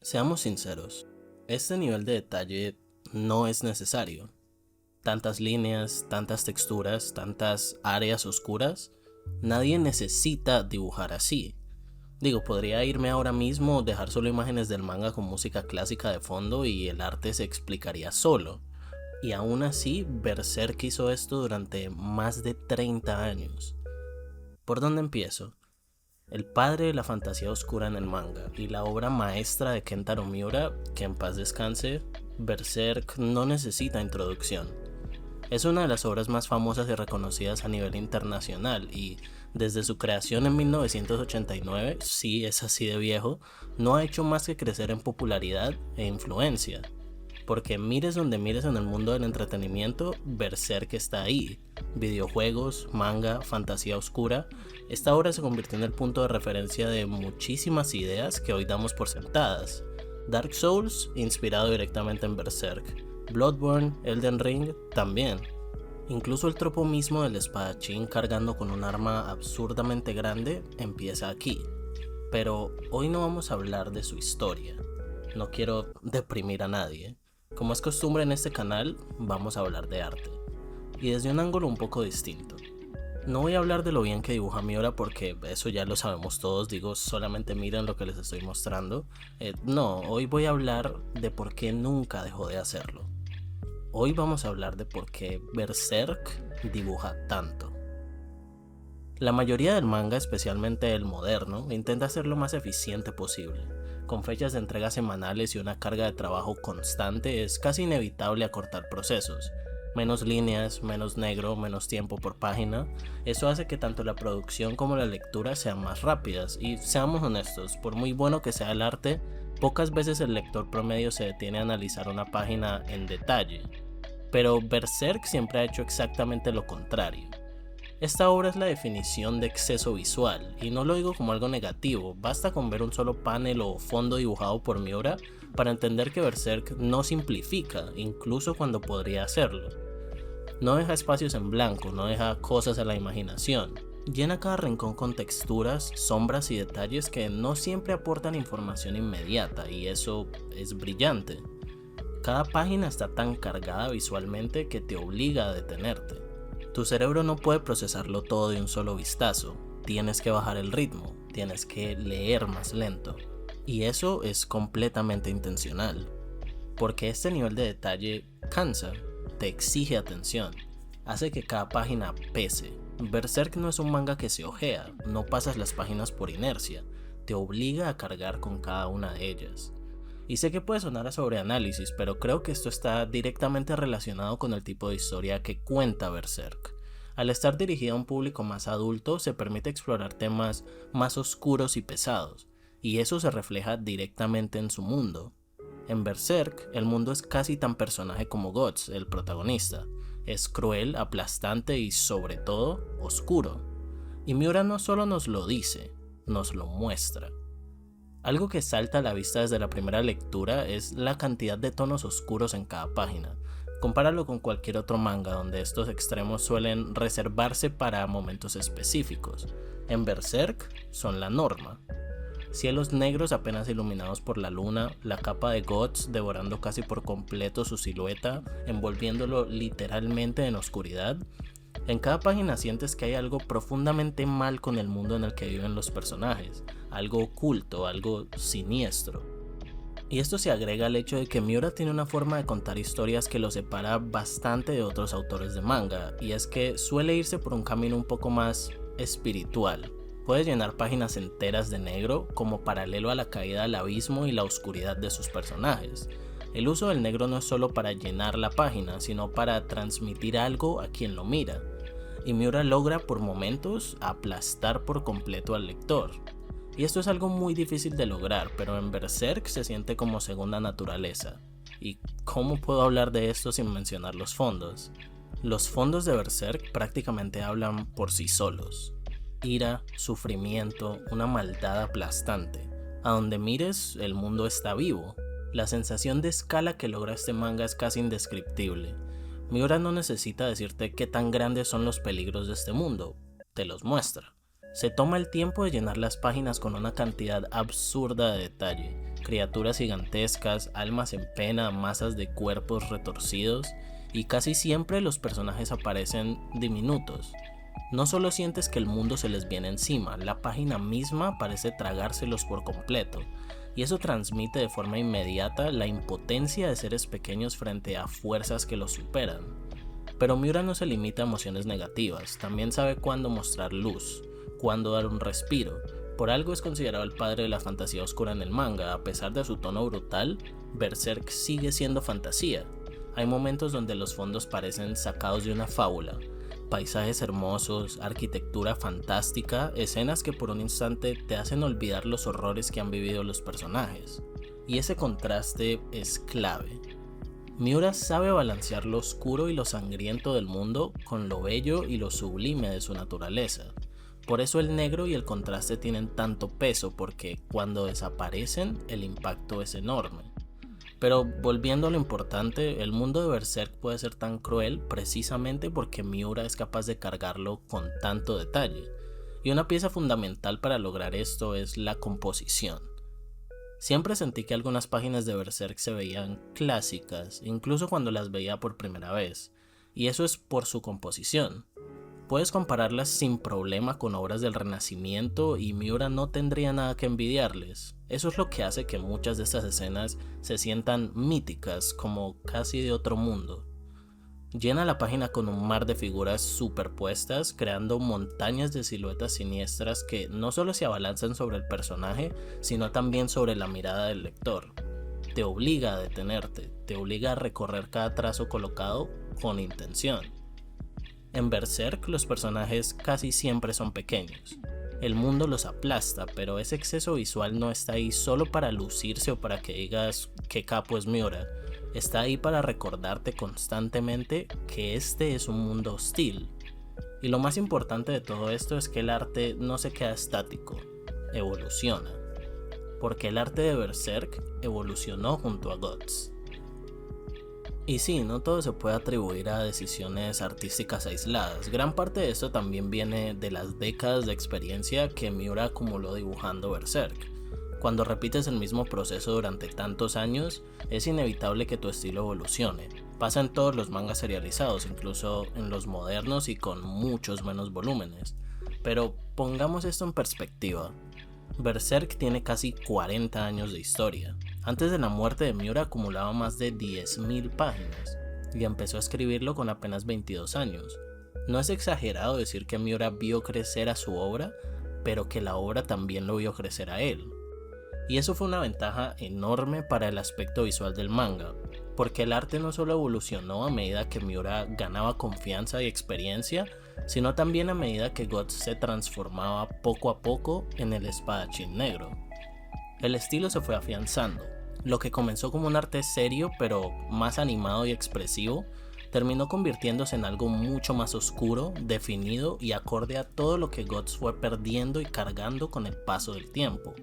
Seamos sinceros, este nivel de detalle no es necesario. Tantas líneas, tantas texturas, tantas áreas oscuras, nadie necesita dibujar así. Digo, podría irme ahora mismo, dejar solo imágenes del manga con música clásica de fondo y el arte se explicaría solo. Y aún así, Berserk hizo esto durante más de 30 años. ¿Por dónde empiezo? El padre de la fantasía oscura en el manga y la obra maestra de Kentaro Miura, que en paz descanse, Berserk no necesita introducción. Es una de las obras más famosas y reconocidas a nivel internacional y desde su creación en 1989, sí es así de viejo, no ha hecho más que crecer en popularidad e influencia. Porque mires donde mires en el mundo del entretenimiento, Berserk está ahí. Videojuegos, manga, fantasía oscura. Esta obra se convirtió en el punto de referencia de muchísimas ideas que hoy damos por sentadas. Dark Souls, inspirado directamente en Berserk. Bloodborne, Elden Ring, también. Incluso el tropo mismo del espadachín cargando con un arma absurdamente grande empieza aquí. Pero hoy no vamos a hablar de su historia. No quiero deprimir a nadie. Como es costumbre en este canal, vamos a hablar de arte. Y desde un ángulo un poco distinto. No voy a hablar de lo bien que dibuja Miura porque eso ya lo sabemos todos, digo, solamente miren lo que les estoy mostrando. No, hoy voy a hablar de por qué nunca dejó de hacerlo. Hoy vamos a hablar de por qué Berserk dibuja tanto. La mayoría del manga, especialmente el moderno, intenta ser lo más eficiente posible. Con fechas de entrega semanales y una carga de trabajo constante, es casi inevitable acortar procesos. Menos líneas, menos negro, menos tiempo por página. Eso hace que tanto la producción como la lectura sean más rápidas. Y seamos honestos, por muy bueno que sea el arte, pocas veces el lector promedio se detiene a analizar una página en detalle. Pero Berserk siempre ha hecho exactamente lo contrario. Esta obra es la definición de exceso visual, y no lo digo como algo negativo, basta con ver un solo panel o fondo dibujado por Miura para entender que Berserk no simplifica, incluso cuando podría hacerlo. No deja espacios en blanco, no deja cosas a la imaginación. Llena cada rincón con texturas, sombras y detalles que no siempre aportan información inmediata, y eso es brillante. Cada página está tan cargada visualmente que te obliga a detenerte. Tu cerebro no puede procesarlo todo de un solo vistazo, tienes que bajar el ritmo, tienes que leer más lento. Y eso es completamente intencional, porque este nivel de detalle cansa, te exige atención, hace que cada página pese. Berserk no es un manga que se ojea, no pasas las páginas por inercia, te obliga a cargar con cada una de ellas. Y sé que puede sonar a sobreanálisis, pero creo que esto está directamente relacionado con el tipo de historia que cuenta Berserk. Al estar dirigida a un público más adulto, se permite explorar temas más oscuros y pesados, y eso se refleja directamente en su mundo. En Berserk, el mundo es casi tan personaje como Guts, el protagonista. Es cruel, aplastante y, sobre todo, oscuro. Y Miura no solo nos lo dice, nos lo muestra. Algo que salta a la vista desde la primera lectura es la cantidad de tonos oscuros en cada página. Compáralo con cualquier otro manga donde estos extremos suelen reservarse para momentos específicos. En Berserk son la norma. Cielos negros apenas iluminados por la luna, la capa de Guts devorando casi por completo su silueta, envolviéndolo literalmente en oscuridad. En cada página sientes que hay algo profundamente mal con el mundo en el que viven los personajes, algo oculto, algo siniestro. Y esto se agrega al hecho de que Miura tiene una forma de contar historias que lo separa bastante de otros autores de manga, y es que suele irse por un camino un poco más espiritual. Puede llenar páginas enteras de negro como paralelo a la caída al abismo y la oscuridad de sus personajes. El uso del negro no es solo para llenar la página, sino para transmitir algo a quien lo mira. Y Miura logra por momentos aplastar por completo al lector. Y esto es algo muy difícil de lograr, pero en Berserk se siente como segunda naturaleza. ¿Y cómo puedo hablar de esto sin mencionar los fondos? Los fondos de Berserk prácticamente hablan por sí solos. Ira, sufrimiento, una maldad aplastante. A donde mires, el mundo está vivo. La sensación de escala que logra este manga es casi indescriptible. Miura no necesita decirte qué tan grandes son los peligros de este mundo, te los muestra. Se toma el tiempo de llenar las páginas con una cantidad absurda de detalle, criaturas gigantescas, almas en pena, masas de cuerpos retorcidos, y casi siempre los personajes aparecen diminutos. No solo sientes que el mundo se les viene encima, la página misma parece tragárselos por completo, y eso transmite de forma inmediata la impotencia de seres pequeños frente a fuerzas que los superan. Pero Miura no se limita a emociones negativas, también sabe cuándo mostrar luz, cuándo dar un respiro. Por algo es considerado el padre de la fantasía oscura en el manga. A pesar de su tono brutal, Berserk sigue siendo fantasía. Hay momentos donde los fondos parecen sacados de una fábula, paisajes hermosos, arquitectura fantástica, escenas que por un instante te hacen olvidar los horrores que han vivido los personajes. Y ese contraste es clave. Miura sabe balancear lo oscuro y lo sangriento del mundo con lo bello y lo sublime de su naturaleza. Por eso el negro y el contraste tienen tanto peso, porque cuando desaparecen el impacto es enorme. Pero volviendo a lo importante, el mundo de Berserk puede ser tan cruel precisamente porque Miura es capaz de cargarlo con tanto detalle. Y una pieza fundamental para lograr esto es la composición. Siempre sentí que algunas páginas de Berserk se veían clásicas, incluso cuando las veía por primera vez, y eso es por su composición. Puedes compararlas sin problema con obras del Renacimiento y Miura no tendría nada que envidiarles. Eso es lo que hace que muchas de estas escenas se sientan míticas, como casi de otro mundo. Llena la página con un mar de figuras superpuestas, creando montañas de siluetas siniestras que no solo se abalanzan sobre el personaje, sino también sobre la mirada del lector. Te obliga a detenerte, te obliga a recorrer cada trazo colocado con intención. En Berserk los personajes casi siempre son pequeños. El mundo los aplasta, pero ese exceso visual no está ahí solo para lucirse o para que digas qué capo es Miura. Está ahí para recordarte constantemente que este es un mundo hostil. Y lo más importante de todo esto es que el arte no se queda estático, evoluciona. Porque el arte de Berserk evolucionó junto a Guts. Y sí, no todo se puede atribuir a decisiones artísticas aisladas. Gran parte de esto también viene de las décadas de experiencia que Miura acumuló dibujando Berserk. Cuando repites el mismo proceso durante tantos años, es inevitable que tu estilo evolucione. Pasa en todos los mangas serializados, incluso en los modernos y con muchos menos volúmenes. Pero pongamos esto en perspectiva. Berserk tiene casi 40 años de historia. Antes de la muerte de Miura acumulaba más de 10.000 páginas y empezó a escribirlo con apenas 22 años. No es exagerado decir que Miura vio crecer a su obra, pero que la obra también lo vio crecer a él. Y eso fue una ventaja enorme para el aspecto visual del manga, porque el arte no solo evolucionó a medida que Miura ganaba confianza y experiencia, sino también a medida que Guts se transformaba poco a poco en el espadachín negro. El estilo se fue afianzando. Lo que comenzó como un arte serio pero más animado y expresivo, terminó convirtiéndose en algo mucho más oscuro, definido y acorde a todo lo que Guts fue perdiendo y cargando con el paso del tiempo.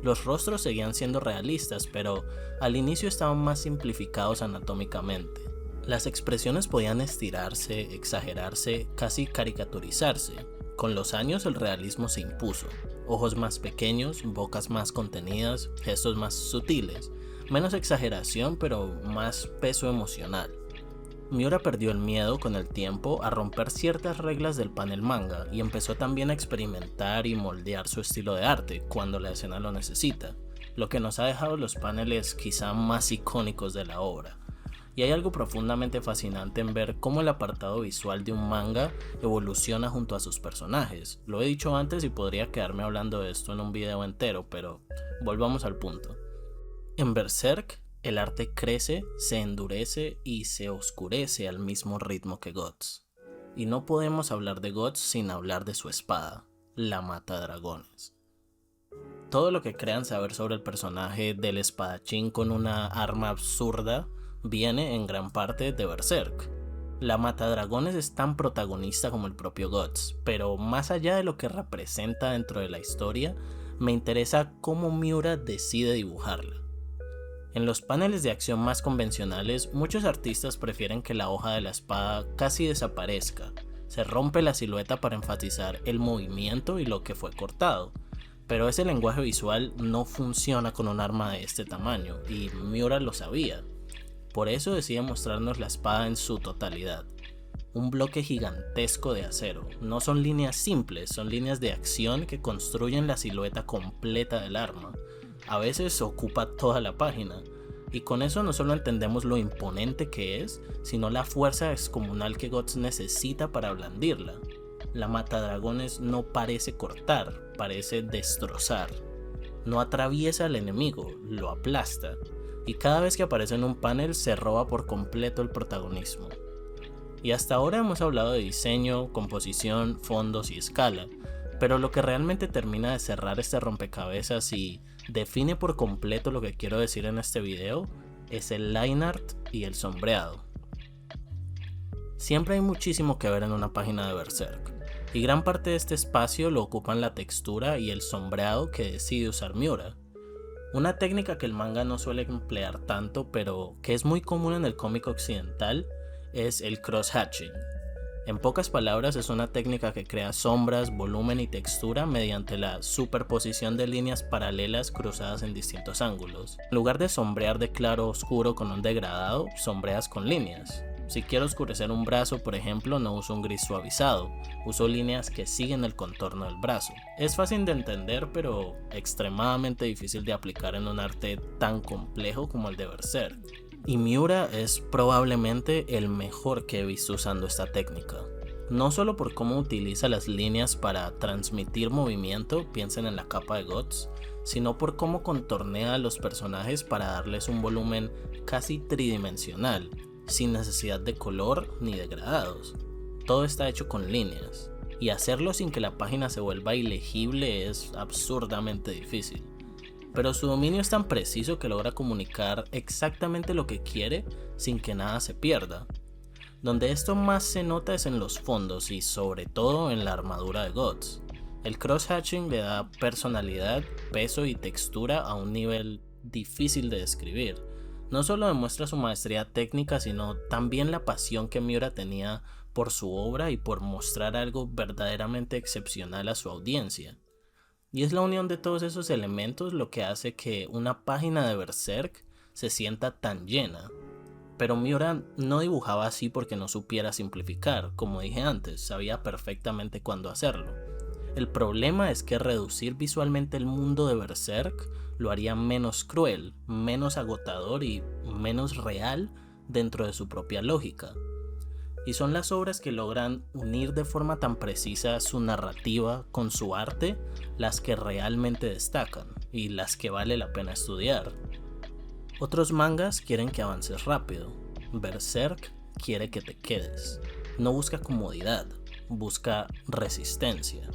Los rostros seguían siendo realistas, pero al inicio estaban más simplificados anatómicamente. Las expresiones podían estirarse, exagerarse, casi caricaturizarse. Con los años el realismo se impuso. Ojos más pequeños, bocas más contenidas, gestos más sutiles, menos exageración pero más peso emocional. Miura perdió el miedo con el tiempo a romper ciertas reglas del panel manga y empezó también a experimentar y moldear su estilo de arte cuando la escena lo necesita, lo que nos ha dejado los paneles quizá más icónicos de la obra. Y hay algo profundamente fascinante en ver cómo el apartado visual de un manga evoluciona junto a sus personajes. Lo he dicho antes y podría quedarme hablando de esto en un video entero, pero volvamos al punto. En Berserk, el arte crece, se endurece y se oscurece al mismo ritmo que Guts. Y no podemos hablar de Guts sin hablar de su espada, la Matadragones. Todo lo que crean saber sobre el personaje del espadachín con una arma absurda viene en gran parte de Berserk. La Matadragones es tan protagonista como el propio Guts, pero más allá de lo que representa dentro de la historia, me interesa cómo Miura decide dibujarla. En los paneles de acción más convencionales, muchos artistas prefieren que la hoja de la espada casi desaparezca. Se rompe la silueta para enfatizar el movimiento y lo que fue cortado. Pero ese lenguaje visual no funciona con un arma de este tamaño, y Miura lo sabía. Por eso decide mostrarnos la espada en su totalidad. Un bloque gigantesco de acero. No son líneas simples, son líneas de acción que construyen la silueta completa del arma. A veces ocupa toda la página. Y con eso no solo entendemos lo imponente que es, sino la fuerza descomunal que Guts necesita para blandirla. La matadragones no parece cortar, parece destrozar. No atraviesa al enemigo, lo aplasta. Y cada vez que aparece en un panel se roba por completo el protagonismo. Y hasta ahora hemos hablado de diseño, composición, fondos y escala, pero lo que realmente termina de cerrar este rompecabezas y define por completo lo que quiero decir en este video es el line art y el sombreado. Siempre hay muchísimo que ver en una página de Berserk, y gran parte de este espacio lo ocupan la textura y el sombreado que decide usar Miura. Una técnica que el manga no suele emplear tanto, pero que es muy común en el cómic occidental, es el cross-hatching. En pocas palabras, es una técnica que crea sombras, volumen y textura mediante la superposición de líneas paralelas cruzadas en distintos ángulos. En lugar de sombrear de claro a oscuro con un degradado, sombreas con líneas. Si quiero oscurecer un brazo, por ejemplo, no uso un gris suavizado, uso líneas que siguen el contorno del brazo. Es fácil de entender, pero extremadamente difícil de aplicar en un arte tan complejo como el de Berserk. Y Miura es probablemente el mejor que he visto usando esta técnica. No solo por cómo utiliza las líneas para transmitir movimiento, piensen en la capa de Guts, sino por cómo contornea a los personajes para darles un volumen casi tridimensional, sin necesidad de color ni degradados. Todo está hecho con líneas, y hacerlo sin que la página se vuelva ilegible es absurdamente difícil. Pero su dominio es tan preciso que logra comunicar exactamente lo que quiere sin que nada se pierda. Donde esto más se nota es en los fondos y sobre todo en la armadura de Guts. El cross-hatching le da personalidad, peso y textura a un nivel difícil de describir. No solo demuestra su maestría técnica, sino también la pasión que Miura tenía por su obra y por mostrar algo verdaderamente excepcional a su audiencia. Y es la unión de todos esos elementos lo que hace que una página de Berserk se sienta tan llena. Pero Miura no dibujaba así porque no supiera simplificar, como dije antes, sabía perfectamente cuándo hacerlo. El problema es que reducir visualmente el mundo de Berserk lo haría menos cruel, menos agotador y menos real dentro de su propia lógica. Y son las obras que logran unir de forma tan precisa su narrativa con su arte las que realmente destacan y las que vale la pena estudiar. Otros mangas quieren que avances rápido. Berserk quiere que te quedes. No busca comodidad, busca resistencia.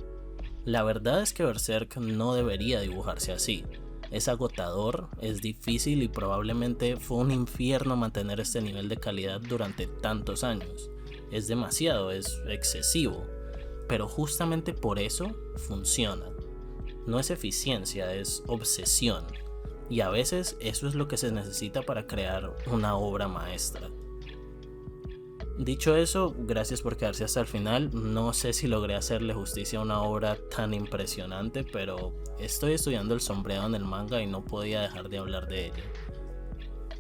La verdad es que Berserk no debería dibujarse así. Es agotador, es difícil y probablemente fue un infierno mantener este nivel de calidad durante tantos años. Es demasiado, es excesivo, pero justamente por eso funciona. No es eficiencia, es obsesión, y a veces eso es lo que se necesita para crear una obra maestra. Dicho eso, gracias por quedarse hasta el final. No sé si logré hacerle justicia a una obra tan impresionante, pero estoy estudiando el sombreado en el manga y no podía dejar de hablar de ello.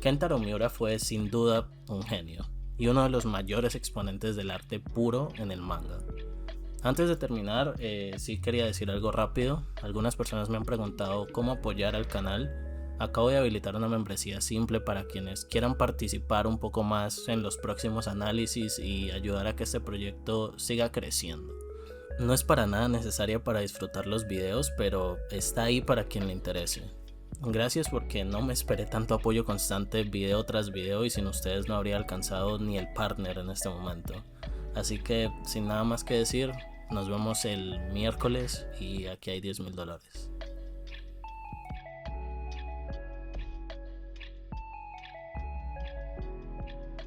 Kentaro Miura fue sin duda un genio y uno de los mayores exponentes del arte puro en el manga. Antes de terminar, sí quería decir algo rápido. Algunas personas me han preguntado cómo apoyar al canal. Acabo de habilitar una membresía simple para quienes quieran participar un poco más en los próximos análisis y ayudar a que este proyecto siga creciendo. No es para nada necesaria para disfrutar los videos, pero está ahí para quien le interese. Gracias porque no me esperé tanto apoyo constante video tras video y sin ustedes no habría alcanzado ni el partner en este momento. Así que sin nada más que decir, nos vemos el miércoles y aquí hay $10,000.